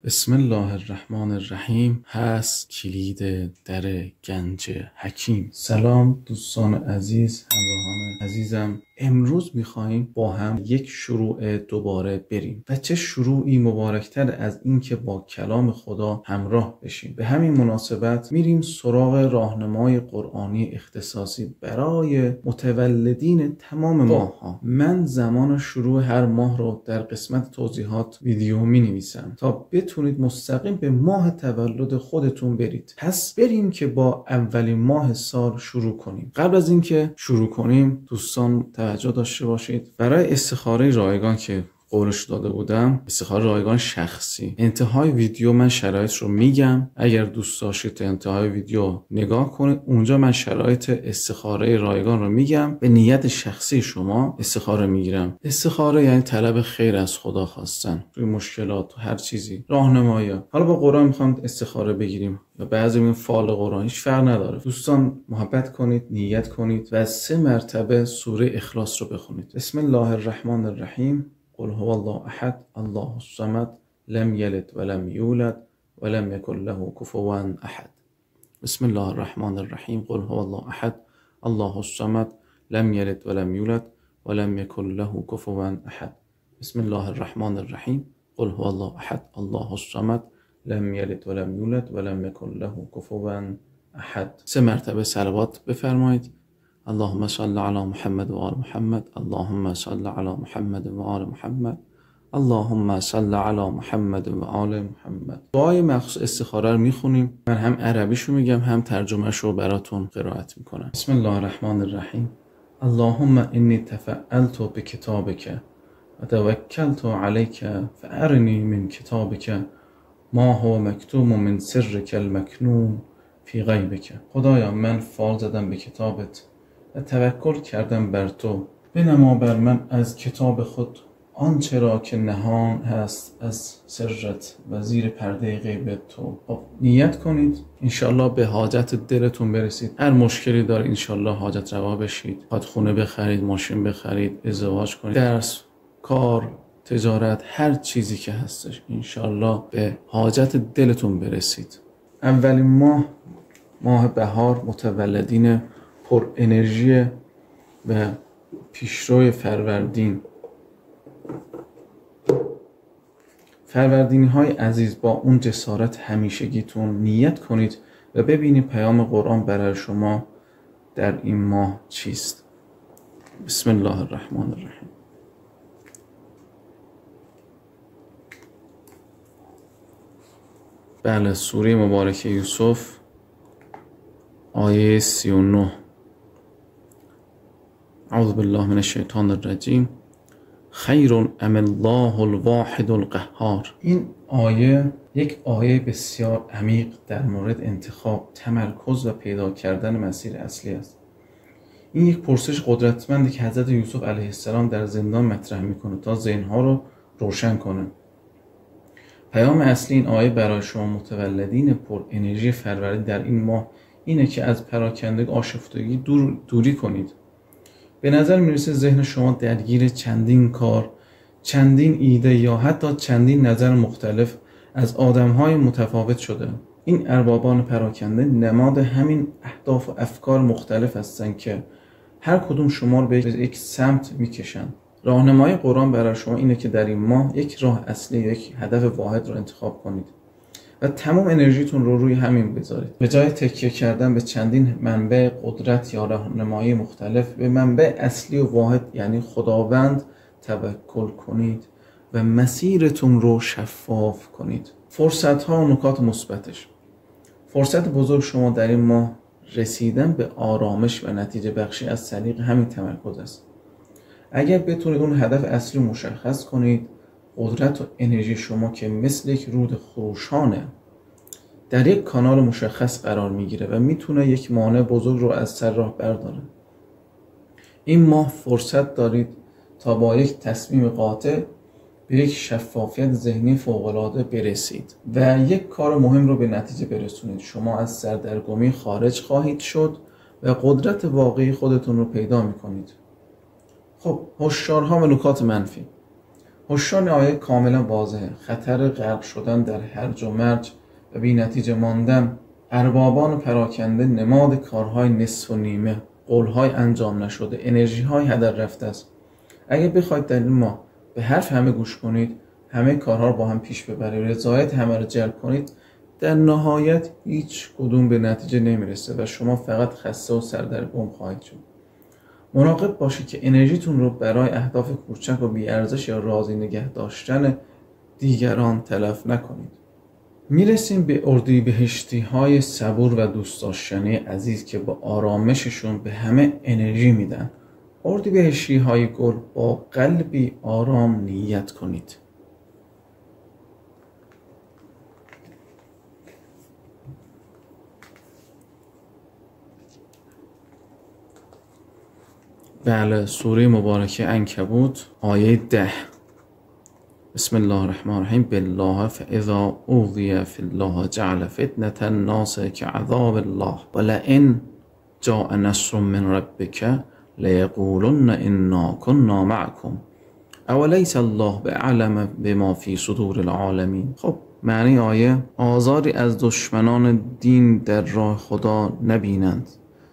بسم الله الرحمن الرحیم. هست کلید در گنج حکیم. سلام دوستان عزیز، همراهان عزیزم. امروز میخواییم با هم یک شروع دوباره بریم و چه شروعی مبارکتر از این که با کلام خدا همراه بشیم. به همین مناسبت میریم سراغ راهنمای قرآنی اختصاصی برای متولدین تمام ماه ها. من زمان شروع هر ماه رو در قسمت توضیحات ویدیو می نویسم تا بتونید مستقیم به ماه تولد خودتون برید. پس بریم که با اولین ماه سال شروع کنیم. قبل از اینکه شروع کنیم دوستان توجه داشته باشید، برای استخاره رایگان که قولش داده بودم، استخاره رایگان شخصی، انتهای ویدیو من شرایط رو میگم. اگر دوست داشتید تا انتهای ویدیو نگاه کنید، اونجا من شرایط استخاره رایگان رو میگم. به نیت شخصی شما استخاره میگیرم. استخاره یعنی طلب خیر از خدا خواستن روی مشکلات و هر چیزی، راهنمایی. حالا با قرآن میخوام استخاره بگیریم یا بعضی میگن فال قرآن، هیچ فرق نداره. دوستان محبت کنید، نیت کنید و 3 مرتبه سوره اخلاص رو بخونید. بسم الله الرحمن الرحیم. قل هو الله احد الله الصمد لم يلد ولم يولد ولم يكن له كفوا احد. بسم الله الرحمن الرحیم. قل هو الله احد الله الصمد لم يلد ولم يولد ولم يكن له كفوا احد. بسم الله الرحمن الرحیم. قل هو الله احد الله الصمد لم يلد ولم يولد ولم يكن له كفوا احد. 3 مرتبه صلوات بفرمایید. اللهم صل على محمد و آل محمد. اللهم صل على محمد و آل محمد. اللهم صل على محمد و آل محمد. دعای مخصوص استخاره رو میخونیم. من هم عربیشو میگم هم ترجمهش رو براتون قرائت میکنم. بسم الله الرحمن الرحیم. اللهم انی تفعلت بکتابک و توکلت علیک فارنی من کتابک ما هو مکتوم من سرک المکنون فی غیبک. خدایا من فال زدم به کتابت و توکل کردم بر تو. بنما بر من از کتاب خود آنچه را که نهان هست از سرت و زیر پرده غیب تو. نیت کنید انشالله به حاجت دلتون برسید. هر مشکلی داره انشالله حاجت روا بشید. خواهد خونه بخرید، ماشین بخرید، ازدواج کنید، درس، کار، تجارت، هر چیزی که هستش انشالله به حاجت دلتون برسید. اولین ماه بهار، متولدین پر انرژی و پیشروی فروردینی های عزیز، با اون جسارت همیشگیتون نیت کنید و ببینید پیام قرآن برای شما در این ماه چیست. بسم الله الرحمن الرحیم. بله، سوره مبارکه یوسف آیه 39. اعوذ بالله من الشیطان الرجیم. خیر ام الله الواحد القهار. این آیه یک آیه بسیار عمیق در مورد انتخاب، تمرکز و پیدا کردن مسیر اصلی است. این یک پرسش قدرتمندی که حضرت یوسف علیه السلام در زندان مطرح میکنه تا ذهنها رو روشن کنه. پیام اصلی این آیه برای شما متولدین پر انرژی فروردین در این ماه اینه که از پراکندگی، آشفتگی دوری کنید. به نظر میرسه ذهن شما درگیر چندین کار، چندین ایده یا حتی چندین نظر مختلف از آدمهای متفاوت شده. این اربابان پراکنده نماد همین اهداف و افکار مختلف هستن که هر کدوم شما رو به یک سمت میکشن. راهنمای قرآن برای شما اینه که در این ماه یک راه اصلی، یک هدف واحد رو انتخاب کنید و تمام انرژیتون رو روی همین بذارید. به جای تکیه کردن به چندین منبع قدرت یا راهنمایی مختلف، به منبع اصلی و واحد یعنی خداوند توکل کنید و مسیرتون رو شفاف کنید. فرصت ها و نکات مثبتش. فرصت بزرگ شما در این ماه رسیدن به آرامش و نتیجه بخشی از طریق همین تمرکز است. اگر بتونید اون هدف اصلی مشخص کنید، قدرت و انرژی شما که مثل یک رود خروشانه در یک کانال مشخص قرار میگیره و میتونه یک مانع بزرگ رو از سر راه برداره. این ماه فرصت دارید تا با یک تصمیم قاطع به یک شفافیت ذهنی فوق‌العاده برسید و یک کار مهم رو به نتیجه برسونید. شما از سردرگمی خارج خواهید شد و قدرت واقعی خودتون رو پیدا میکنید. خب، هشدارها و نکات منفی. هشدار آیه کاملا واضحه. خطر غرق شدن در هرج و مرج و بی نتیجه ماندن، اربابان پراکنده، نماد کارهای نصف و نیمه، قولهای انجام نشده، انرژیهای هدر رفته است. اگه بخواید در این ماه به حرف همه گوش کنید، همه کارها رو با هم پیش ببرید، رضایت همه رو جلب کنید، در نهایت هیچ کدوم به نتیجه نمیرسه و شما فقط خسته و سردرگم خواهید شد. مراقب باشید که انرژیتون رو برای اهداف کوچک و بی‌ارزش یا راضی نگه داشتن دیگران تلف نکنید. میرسیم به اردیبهشتی های صبور و دوست داشتنی عزیز که با آرامششون به همه انرژی میدن. اردیبهشتی های گل، با قلبی آرام نیت کنید. بله، سوره مبارکه عنکبوت آیه 10. بسم الله الرحمن الرحیم. بالله فاذا اوذی فی الله جعل فتنة الناس كعذاب الله ولئن جاء نصر من ربک لیقولن انا كنا معكم اولیس الله باعلم بما فی صدور العالمین. خب معنی آیه: آزاری از دشمنان دین در راه خدا نبینند،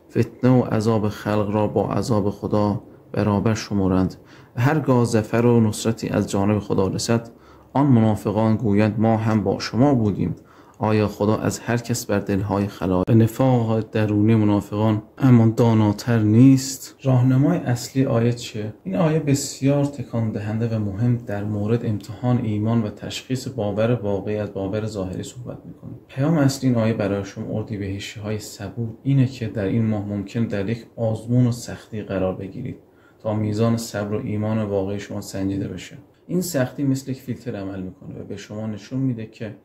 فتنه و عذاب خلق را با عذاب خدا برابر شمرند و هرگاه ظفر و نصرتی از جانب خدا رسد، آن منافقان گویند ما هم با شما بودیم. آیا خدا از هر کس بر دلهای خلایق و نفاق درونی منافقان اما داناتر نیست؟ راهنمای اصلی آیه چیه؟ این آیه بسیار تکان دهنده و مهم در مورد امتحان ایمان و تشخیص باور واقعی از باور ظاهری صحبت میکنه. پیام اصلی این آیه برای شما اردیبهشتی های صبور اینه که در این ماه ممکن در یک آزمون و سختی قرار بگیرید تا میزان صبر و ایمان واقعی شما سنجیده بشه. این سختی مثل یک فیلتر عمل میکنه و به شما نشون میده که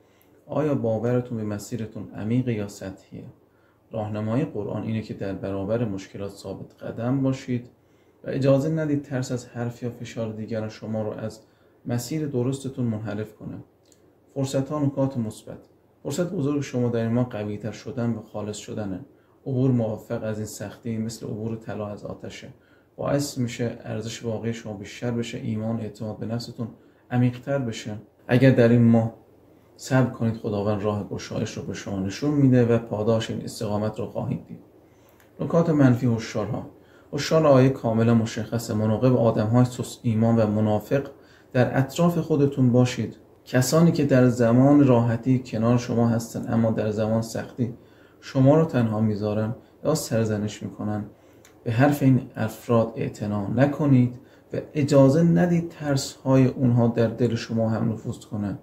آیا باورتون به مسیرتون عمیق یا سطحیه. راهنمای قرآن اینه که در برابر مشکلات ثابت قدم باشید و اجازه ندید ترس از حرف یا فشار دیگران شما رو از مسیر درستتون منحرف کنه. فرصت ها، نکات مثبت. فرصت بزرگ شما در این ماه قوی‌تر شدن و خالص شدنه. عبور موفق از این سختی مثل عبور طلا از آتشه. باعث میشه ارزش واقعی شما بیشتر بشه، ایمان و اعتماد به نفستون عمیق‌تر بشه. اگر در این ماه صبر کنید، خداوند راه گشایش رو به شما نشون میده و پاداش این استقامت رو خواهید دید. نکات منفی: هشدار آیه کاملا مشخصه. مراقب آدم‌های سست ایمان و منافق در اطراف خودتون باشید. کسانی که در زمان راحتی کنار شما هستن اما در زمان سختی شما رو تنها میذارن یا سرزنش میکنن. به حرف این افراد اعتنا نکنید و اجازه ندید ترس‌های اونها در دل شما هم نفوذ کنه.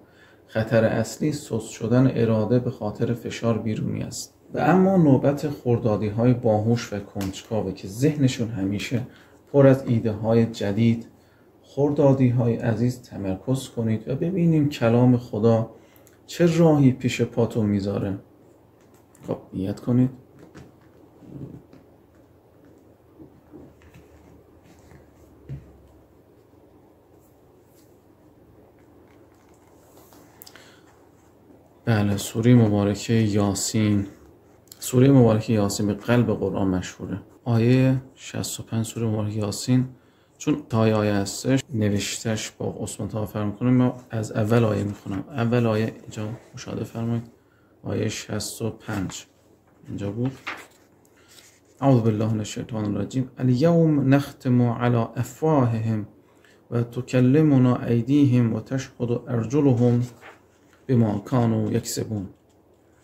خطر اصلی سست شدن اراده به خاطر فشار بیرونی است. و اما نوبت خردادی‌های باهوش و کنجکاوه که ذهنشون همیشه پر از ایده‌های جدید. خردادی‌های عزیز، تمرکز کنید و ببینیم کلام خدا چه راهی پیش پاتون میذاره. خب نیت کنید. بله، سوره مبارکه یاسین. سوره مبارکه یاسین به قلب قرآن مشهوره. آیه 65 سوره مبارکه یاسین، چون تای آیه هستش نوشتش با عثمان طاها فرق میکنه، ما از اول آیه میخونم. اول آیه اینجا مشاهده فرمایید، آیه 65 اینجا بود. اعوذ بالله من الشیطان الرجیم. الیوم نختم علی افواههم و تکلمنا ایدیهم و تشهد ارجلهم بما کانوا یکسبون.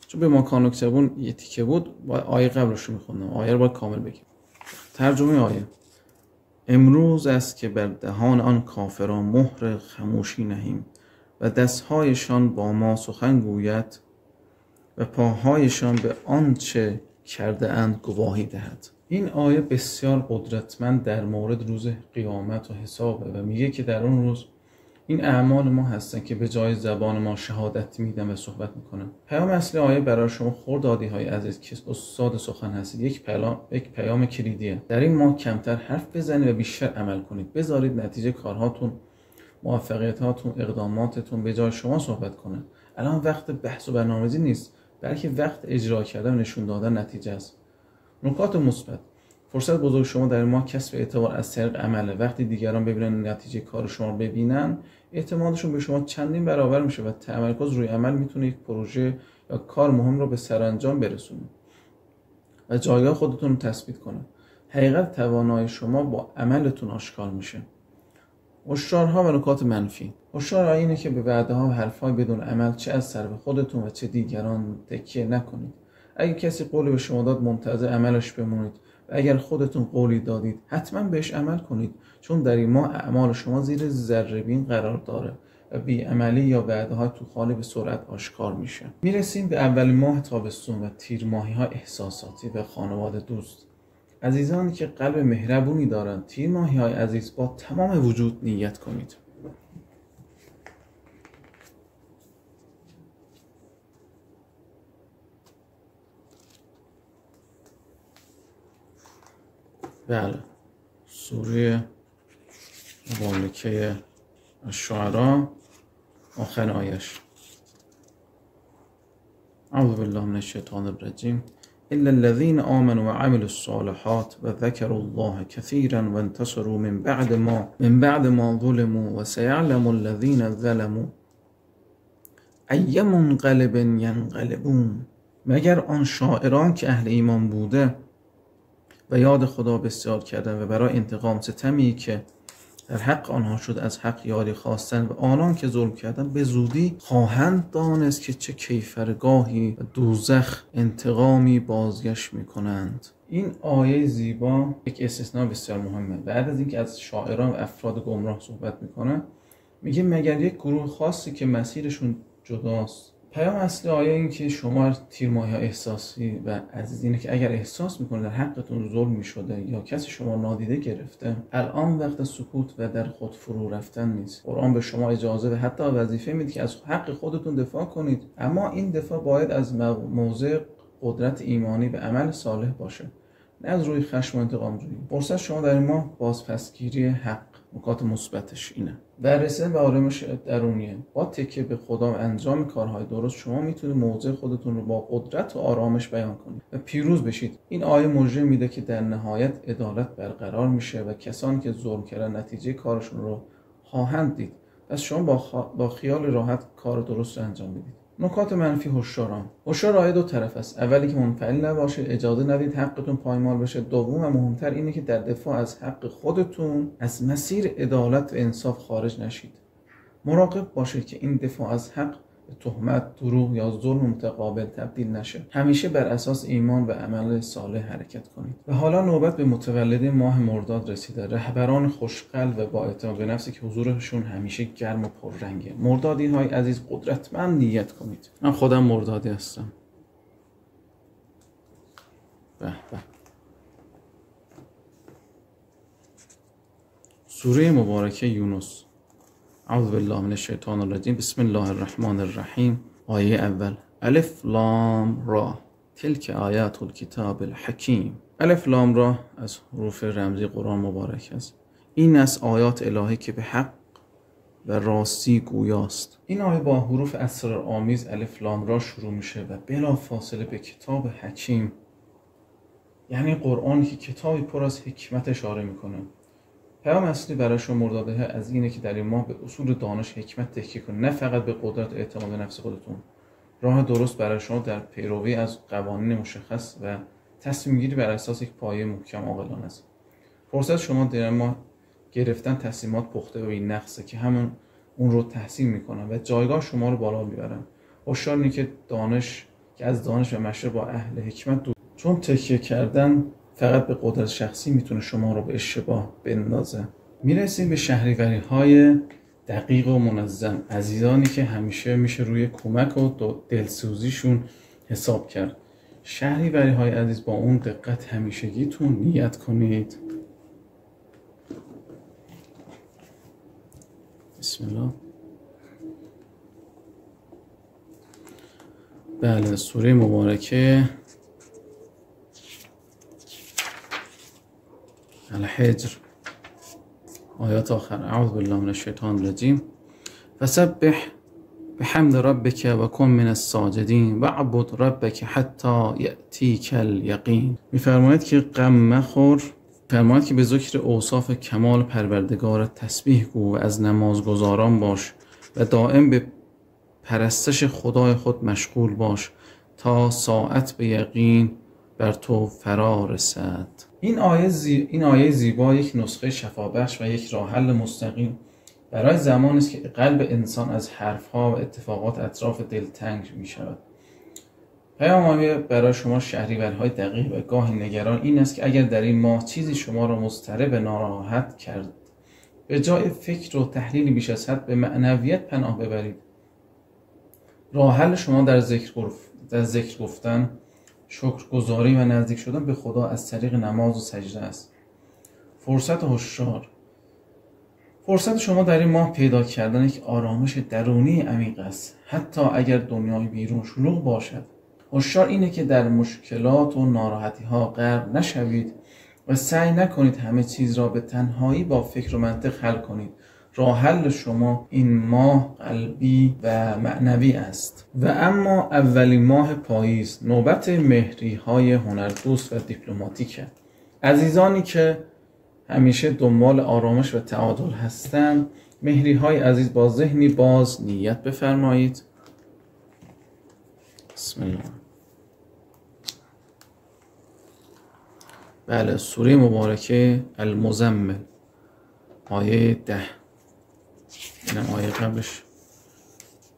چون بما کانوا یکسبون یه تیکه بود، با آیه قبلش رو میخوندم. آیه رو باید کامل بگیم. ترجمه آیه: امروز است که بر دهان آن کافران مهر خموشی نهیم و دستهایشان با ما سخن گوید و پاهایشان به آنچه کرده اند گواهی دهد. این آیه بسیار قدرتمند در مورد روز قیامت و حسابه و میگه که در اون روز این اعمال ما هستن که به جای زبان ما شهادت میدن و صحبت میکنن. پیام اصلی آیه برای شما خردادی‌های عزیز که استاد سخن هستید یک پیام کلیدیه. در این ماه کمتر حرف بزنید و بیشتر عمل کنید. بذارید نتیجه کارهاتون، موفقیتاتون، اقداماتتون به جای شما صحبت کنه. الان وقت بحث و برنامه‌ریزی نیست، بلکه وقت اجرا کردن و نشون دادن نتیجه است. نکات مثبت: فرصت بزرگ شما در این ماه کسب اعتبار از طریق عمله. وقتی دیگران ببینن نتیجه کار شما رو ببینن، اعتمادشون به شما چندین برابر میشه و تمرکز روی عمل میتونه یک پروژه یا کار مهم رو به سرانجام برسونه و جایگاه خودتون رو تثبیت کنه. حقیقت توانایی شما با عملتون آشکار میشه. هشدارها و نکات منفی. هشدار اینه که به وعده‌ها و حرف‌های بدون عمل چه از طرف خودتون و چه دیگران تکیه نکنید. اگه کسی قولی به شما داد منتظر عملش بمونید و اگر خودتون قولی دادید حتما بهش عمل کنید، چون در این ماه اعمال شما زیر ذره‌بین قرار داره و بی‌عملی یا وعده‌ها تو خالی به سرعت آشکار میشه. میرسیم به اولین ماه تابستون و تیر ماهی‌ها احساساتی و خانواده دوست. عزیزانی که قلب مهربونی دارند، تیر ماهی‌های عزیز با تمام وجود نیت کنید. بله، سوره مبارکه الشعراء آخر آیش. اعوذ بالله من الشیطان الرجیم. إلا الذين آمنوا وعملوا الصالحات وذكروا الله كثيرا وانتصروا من بعد ما ظلموا وسيعلم الذين ظلموا أي منقلب ينقلبون. مگر آن شاعران که اهل ایمان بوده و یاد خدا بسیار کردن و برای انتقام ستمی که در حق آنها شد از حق یاری خواستن و آنان که ظلم کردن به زودی خواهند دانست که چه کیفرگاهی و دوزخ انتقامی بازگشت میکنند. این آیه زیبا یک استثناء بسیار مهمه. بعد از اینکه از شاعران و افراد گمراه صحبت میکنه، میگه مگر یک گروه خاصی که مسیرشون جداست. پیام اصلی آیه این که شما تیرماهی‌ها احساسی و عزیز اینه که اگر احساس میکنه در حقتون ظلم میشده یا کسی شما نادیده گرفته، الان وقت سکوت و در خود فرو رفتن نیست. قرآن به شما اجازه و حتی وظیفه میده که از حق خودتون دفاع کنید، اما این دفاع باید از موضع قدرت ایمانی و عمل صالح باشه، نه از روی خشم و انتقام جویی. فرصت شما در این ماه بازپسگیری حق. نکات مثبتش اینه: بررسی به آرامش درونیه. با تکیه به خدا و انجام کارهای درست شما میتونید موضع خودتون رو با قدرت و آرامش بیان کنید و پیروز بشید. این آیه مژده میده که در نهایت عدالت برقرار میشه و کسانی که ظلم کردن نتیجه کارشون رو خواهند دید. پس شما با خیال راحت کار درست رو انجام بدید. نکات منفی. هشدار آیه دو طرف است. اولی که منفعل نباشید، اجازه ندید حقتون پایمال بشه. دوم و مهمتر اینه که در دفاع از حق خودتون از مسیر عدالت و انصاف خارج نشید. مراقب باشید که این دفاع از حق به تهمت، دروغ یا ظلم متقابل تبدیل نشه. همیشه بر اساس ایمان و عمل صالح حرکت کنید. و حالا نوبت به متولد ماه مرداد رسیده. رهبران خوشقلب و با اعتماد به نفسی که حضورشون همیشه گرم و پررنگه. مردادی های عزیز قدرتمند نیت کنید. من خودم مردادی هستم. به به. سوره مبارکه یونس. اعوذ بالله من الشیطان الرجیم. بسم الله الرحمن الرحیم. آیه اول: الف لام را تلک آیات الکتاب الحکیم. الف لام را از حروف رمزی قرآن مبارک است. این از آیات الهی که به حق و راستی گویاست. این آیه با حروف اسرارآمیز الف لام را شروع میشه و بلا فاصله به کتاب حکیم، یعنی قرآن که کتابی پر از حکمت اشاره میکنه. پیام اصلی برای شما مرداده از اینه که در این ماه به اصول دانش حکمت تکیه کنید، نه فقط به قدرت و اعتماد به نفس خودتون. راه درست برای شما در پیروی از قوانین مشخص و تصمیم گیری بر اساس یک پایه محکم عاقلانه است. فرصت شما در این ماه گرفتن تصمیمات پخته و بی‌نقصه که همون اون رو تحسین میکنن و جایگاه شما رو بالا میبرن. هشدار اینه که از دانش و مشورت با اهل حکمت دور، چون تکیه کردن فقط به قدرت شخصی میتونه شما رو به اشتباه بندازه. میرسیم به شهریوری‌های دقیق و منظم. عزیزانی که همیشه میشه روی کمک و دلسوزیشون حساب کرد. شهریوری‌های عزیز با اون دقت همیشگیتون نیت کنید. بسم الله. بله، سوره مبارکه الحجر آیات آخر. اعوذ بالله من الشیطان الرجیم. فسبح بحمد ربک و کن من الساجدین و عبد ربک حتی یأتیک الیقین. میفرماید که غم مخور، فرماید که به ذکر اوصاف کمال پروردگار تسبیح گو و از نمازگزاران باش و دائم به پرستش خدای خود مشغول باش تا ساعت به یقین بر تو فرا رسد. این آیه زیبا یک نسخه شفابخش و یک راه حل مستقیم برای زمانی است که قلب انسان از حرفها و اتفاقات اطراف دل تنگ می شود. پیام آیه برای شما شهریورهای دقیق و گاهی نگران این است که اگر در این ماه چیزی شما را مضطرب ناراحت کرد، به جای فکر و تحلیل بیش از حد به معنویت پناه ببرید. راه حل شما در ذکر گفتن، شکرگزاری و نزدیک شدن به خدا از طریق نماز و سجده است. فرصت هوشیار، فرصت شما در این ماه پیدا کردن یک آرامش درونی عمیق است، حتی اگر دنیای بیرون شلوغ باشد. هوشیار اینه که در مشکلات و ناراحتی ها غرق نشوید و سعی نکنید همه چیز را به تنهایی با فکر و منطق حل کنید. راه حل شما این ماه قلبی و معنوی است. و اما اولین ماه پاییز نوبت مهری های هنردوست و دیپلماتیکه. عزیزانی که همیشه دنبال آرامش و تعادل هستند، مهری های عزیز با ذهنی باز نیت بفرمایید. بسم الله. بله، سوره مبارکه المزمل آیه 10. اینم آیه قبلش.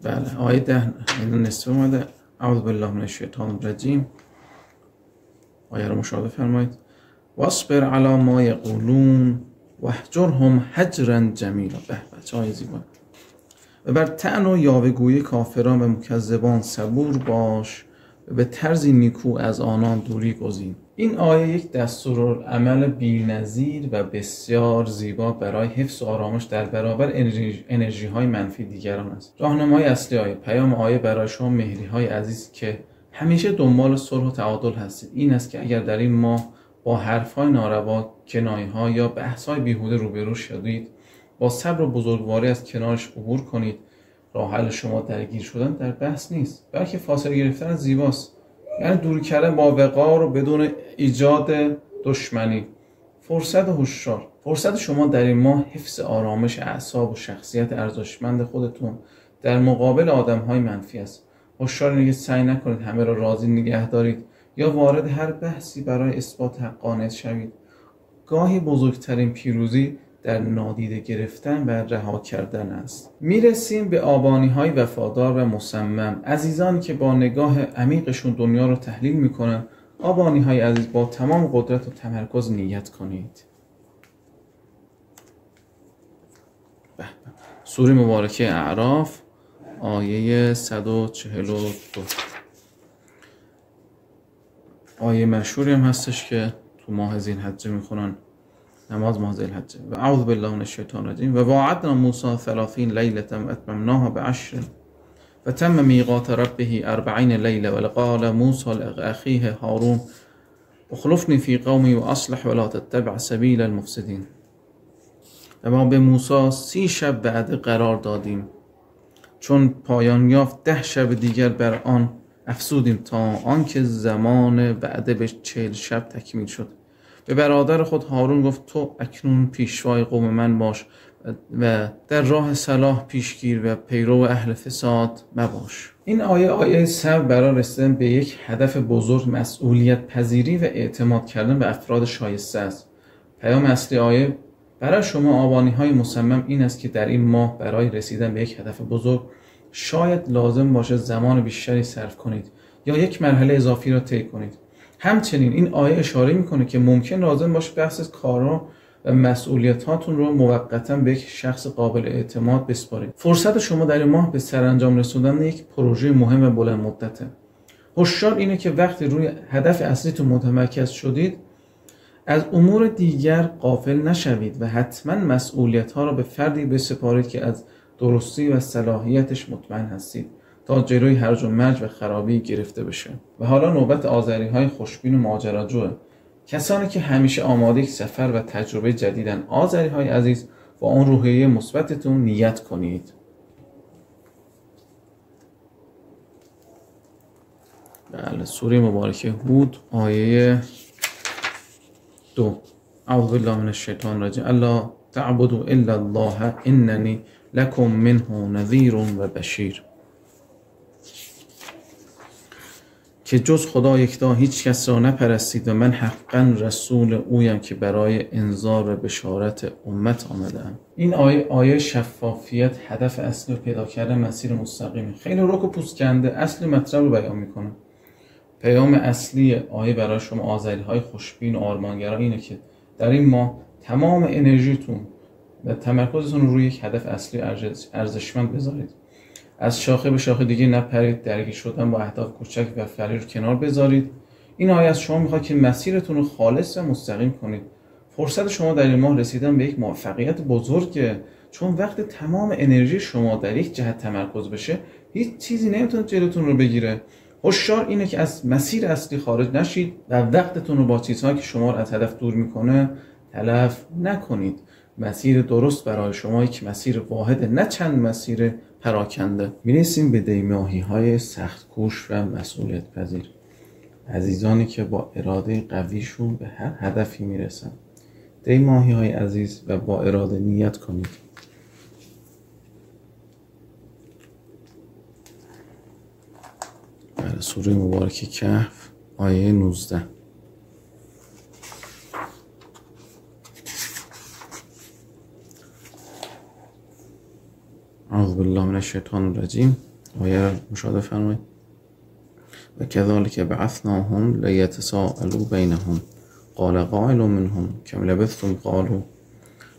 بله آیه 10 این نصف اومده. اعوذ بالله من الشیطان الرجیم. آیه رو مشاهده فرمایید. واصبر علی ما یقولون واهجرهم هجرا جمیلا. به چه آیه زیبا. و بر طعن و یاوه‌گویی کافران و مکذبان صبور باش و به طرزی نیکو از آنان دوری گزین. این آیه یک دستورالعمل بی‌نظیر و بسیار زیبا برای حفظ و آرامش در برابر انرژی های منفی دیگران است. راهنمای اصلی آیه، پیام آیه برای شما مهری های عزیز که همیشه دنبال صلح و تعادل هستید این است که اگر در این ماه با حرف های ناروا، کنایه ها یا بحث های بیهوده روبرو شدید، با صبر و بزرگواری از کنارش عبور کنید. راه حل شما درگیر شدن در بحث نیست، بلکه فاصله گرفتن از زیباست. یعنی دور کردن با وقار و بدون ایجاد دشمنی. فرصت هوشیار، فرصت شما در این ماه حفظ آرامش اعصاب و شخصیت ارزشمند خودتون در مقابل آدم‌های منفی است. هوشیار اینه که سعی نکنید همه را راضی نگه دارید یا وارد هر بحثی برای اثبات حقانیت شوید. گاهی بزرگترین پیروزی در نادیده گرفتن و رها کردن است. میرسیم به آبانی‌های وفادار و مصمم. عزیزانی که با نگاه عمیقشون دنیا رو تحلیل میکنن، آبانی‌های عزیز با تمام قدرت و تمرکز نیت کنید. سوره مبارکه اعراف آیه 142. آیه مشهوری هم هستش که تو ماه ذی‌الحجه میخونن، نماز ماه ذی‌الحجه. و اعوذ بالله من الشیطان الرجیم. و وعدنا موسی 30 لیلة و اتممناها ب10 و تم میقات ربه 40 لیلة و قال موسی لاخیه هارون اخلفنی فی قومی و اصلح ولا تتبع سبیل المفسدین. و ما به موسی 30 شب بعد قرار دادیم، چون پایان یافت 10 شب دیگر بر آن افزودیم تا آنکه زمان وعده به 40 شب تکمیل شد. به برادر خود هارون گفت تو اکنون پیشوای قوم من باش و در راه صلاح پیشگیر و پیرو اهل فساد مباش. این آیه صبر برای رسیدن به یک هدف بزرگ، مسئولیت پذیری و اعتماد کردن به افراد شایسته است. پیام اصلی آیه برای شما آبانی های مصمم این است که در این ماه برای رسیدن به یک هدف بزرگ شاید لازم باشه زمان بیشتری صرف کنید یا یک مرحله اضافی را طی کنید. همچنین این آیه اشاره میکنه که ممکن لازم باشه بحث کارا و مسئولیتاتون رو موقتا به یک شخص قابل اعتماد بسپارید. فرصت شما در این ماه به سرانجام رسوندن یک پروژه مهم و بلند مدته. هوشیار اینه که وقتی روی هدف اصلیتون متمرکز شدید از امور دیگر غافل نشوید و حتما مسئولیت‌ها را به فردی بسپارید که از درستی و صلاحیتش مطمئن هستید تا جلوی هرج و مرج و خرابی گرفته بشه. و حالا نوبت آذری‌های خوشبین و ماجراجوه. کسانی که همیشه آماده یک سفر و تجربه جدیدن، آذری‌های عزیز با اون روحیه مثبتتون نیت کنید. بله، سوره مبارکه هود آیه 2. اعوذ بالله من الشیطان الرجیم الا تعبدوا الا الله اننی لکم منه نذیر و بشیر. که جز خدا یکتا هیچ کس را نپرستید و من حقا رسول اویم که برای انذار و بشارت امت آمدم. این آیه شفافیت، هدف اصلی و پیدا کردن مسیر مستقیمه. خیلی رک و پوست کنده اصل مطلب رو بیان میکنه. پیام اصلی آیه برای شما آذری‌های خوشبین و آرمانگرا اینه که در این ماه تمام انرژیتون و تمرکزتون رو روی یک هدف اصلی ارزشمند بذارید. از شاخه به شاخه دیگه نپرید، درگیر شدن با اهداف کوچک و فقیر رو کنار بذارید. این آیه از شما میخواد که مسیرتون رو خالص و مستقیم کنید. فرصت شما در این ماه رسیدن به یک موفقیت بزرگه، چون وقت تمام انرژی شما در یک جهت تمرکز بشه هیچ چیزی نمیتونه جلوتون رو بگیره. هوشیار اینه که از مسیر اصلی خارج نشید و وقتتون رو با چیزهایی که شما رو از هدف دور میکنه تلف نکنید. مسیر درست برای شما یک مسیر واحده، نه چند مسیر پراکنده. میرسیم به دیماهی های سخت کوش و مسئولیت پذیر. عزیزانی که با اراده قویشون به هر هدفی میرسن. دیماهی های عزیز و با اراده نیت کنید. سوره مبارکه کهف آیه 19. اعوذ بالله من الشیطان الرجیم. آیه مشاهده فرمایید. و كذلك بعثناهم لیتساءلوا بینهم قال قائل منهم كم لبثتم قالوا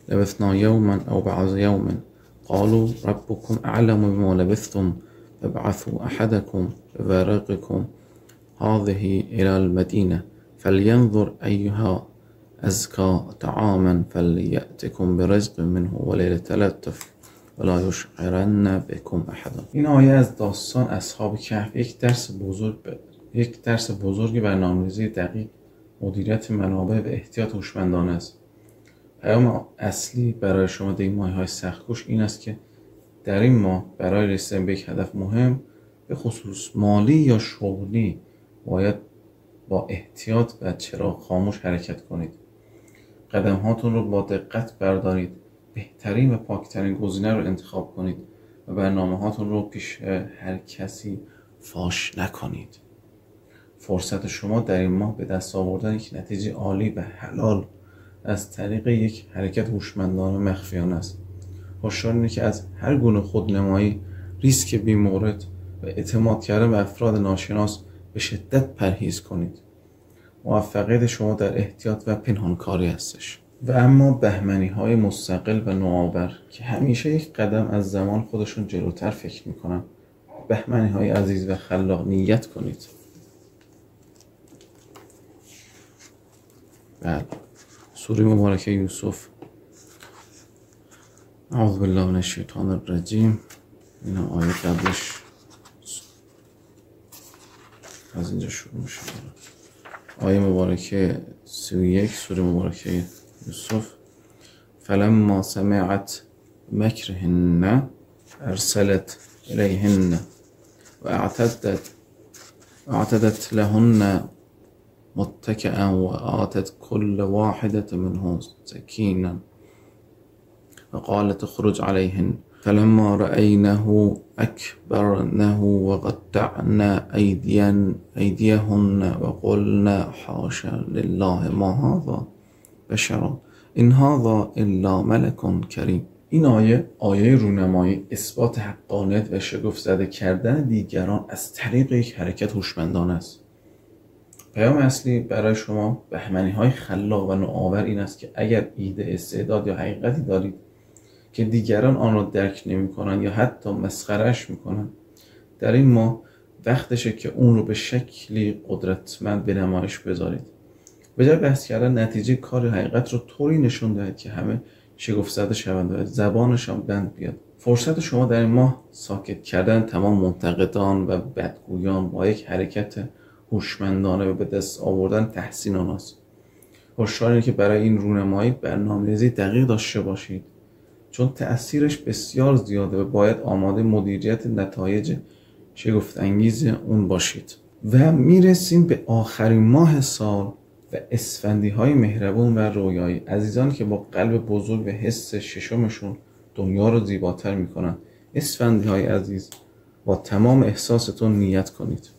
لبثنا یوما او بعض یوم قالوا ربكم اعلم بما لبثتم فابعثوا احدكم بورقكم هذه الى المدینه فلينظر ایها ازکى طعاما فلیأتكم برزق منه وليتلطف ولا یشعرن بكم احدا. این آیه از داستان اصحاب کهف یک درس بزرگی برنامه‌ریزی دقیق، مدیریت منابع و احتیاط هوشمندانه است. پیام اصلی برای شما در این ماه‌های سخت‌کوش این است که در این ماه برای رسیدن به یک هدف مهم، به خصوص مالی یا شغلی، باید با احتیاط و چراغ خاموش حرکت کنید. قدم هاتون رو با دقت بردارید. بهترین و پاکترین گزینه رو انتخاب کنید و برنامه هاتون رو پیش هر کسی فاش نکنید. فرصت شما در این ماه به دست آوردن یک نتیجه عالی و حلال از طریق یک حرکت هوشمندانه مخفیانه است. هوشیار اینه که از هر گونه خودنمایی، ریسک بی‌مورد و اعتماد کردن به افراد ناشناس به شدت پرهیز کنید. موفقیت شما در احتیاط و پنهانکاری هستش. و اما بهمنی های مستقل و نوآور که همیشه یک قدم از زمان خودشون جلوتر فکر میکنن، بهمنی های عزیز و خلاق، نیت کنید. بله، سوره مبارکه یوسف. اعوذ بالله من الشیطان الرجیم. این آیه قبلش از اینجا شروع میشه. آیه مبارکه 31 سوره مبارکه یوسف. فلما سمعت مکرهن ارسلت الیهن و اعتدت لهن متكئا و آتت كل واحدة منه سكينا وقالت اخرج عليهن فلما رأينه أكبرنه وقطعن أيديهن وقلنا حاشا لله ما هذا بشرا إن هذا إلا ملك كريم. این آیه رونمایی، اثبات حقانیت و شگفت زده کردن دیگران از طریق یک حرکت هوشمندانه است. پیام اصلی برای شما بهمنی های خلاق و نوآور این است که اگر ایده، استعداد یا حقیقتی دارید که دیگران آن را درک نمی کنند یا حتی مسخره‌اش میکنند، در این ماه وقتشه که اون رو به شکلی قدرتمند به نمایش بذارید. به جای بحث کردن نتیجه کار حقیقت رو طوری نشون دهید که همه شگفت زده شوند و زبانشان بند بیاد. فرصت شما در این ماه ساکت کردن تمام منتقدان و بدگویان با یک حرکت هوشمندانه و به دست آوردن تحسین آناست. هوشیارید که برای این رونمایی برنامه‌ریزی دقیق داشته باشید، چون تأثیرش بسیار زیاده و باید آماده مدیریت نتایج شگفت انگیز اون باشید. و میرسیم به آخرین ماه سال و اسفندی های مهربون و رویایی. عزیزانی که با قلب بزرگ و حس ششمشون دنیا رو زیباتر میکنن، اسفندی های عزیز، با تمام احساستون نیت کنید.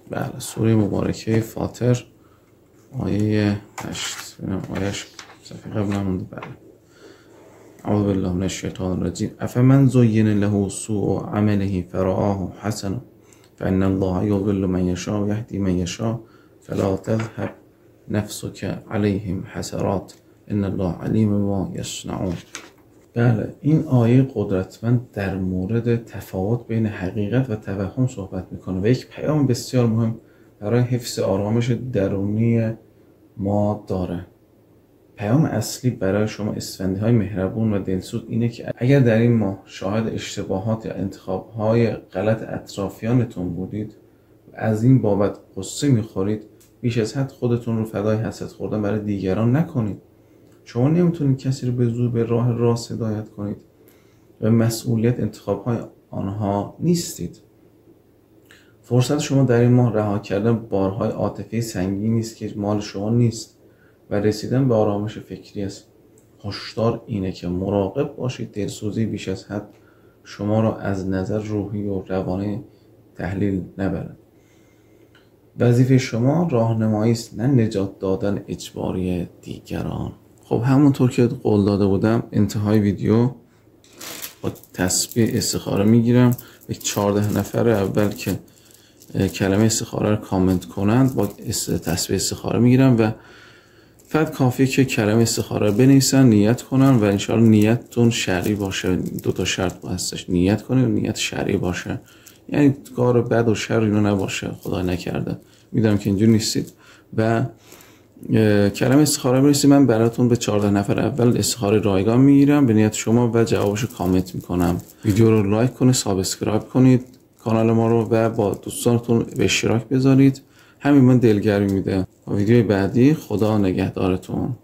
بله، سوره مبارکه فاطر آیه 8. آیهش صفحه قبل نمونده. بله. اعوذ بالله من الشیطان الرجیم. افمن زین له سوء عمله فرآه حسنا فان الله یضل من یشاء و یهدی من یشاء فلا تذهب نفسك علیهم حسرات ان الله علیم بما یصنعون. بله، این آیه قدرتمند در مورد تفاوت بین حقیقت و توهم صحبت میکنه و یک پیام بسیار مهم برای حفظ آرامش درونی ما داره. پیام اصلی برای شما اسفندی های مهربون و دلسوز اینه که اگر در این ماه شاهد اشتباهات یا انتخاب های غلط اطرافیانتون بودید و از این بابت قصه میخورید، بیش از حد خودتون رو فدای حسرت خوردن برای دیگران نکنید. شما نمیتونید کسی رو به زور به راه راست هدایت کنید و مسئولیت انتخاب های آنها نیستید. فرصت شما در این ماه رها کردن بارهای عاطفی سنگینی است که مال شما نیست و رسیدن به آرامش فکری است. هشدار اینه که مراقب باشید دلسوزی بیش از حد شما را از نظر روحی و روانی تحلیل نبرد. وظیفه شما راهنمایی است، نه نجات دادن اجباری دیگران. خب همونطور که قول داده بودم انتهای ویدیو با تسبیح استخاره میگیرم. یک 14 نفر اول که کلمه استخاره رو کامنت کنند با تسبیح استخاره میگیرم و فقط کافیه که کلمه استخاره رو بنویسن، نیت کنن و انشاءالله نیتتون شرعی باشه. 2 شرط هستش، نیت کنید و نیت شرعی باشه، یعنی کار بد و شر اینو نباشه، خدا نکرده. میدونم که اینجور نیستید و کلمه استخاره بنویسید. من براتون به 14 نفر اول استخاره رایگان میگیرم به نیت شما و جوابشو کامنت میکنم. ویدیو رو لایک کنید، سابسکرایب کنید کانال ما رو و با دوستانتون به اشتراک بذارید. همین من دلگرمی میده. ویدیو بعدی خدا نگهدارتون.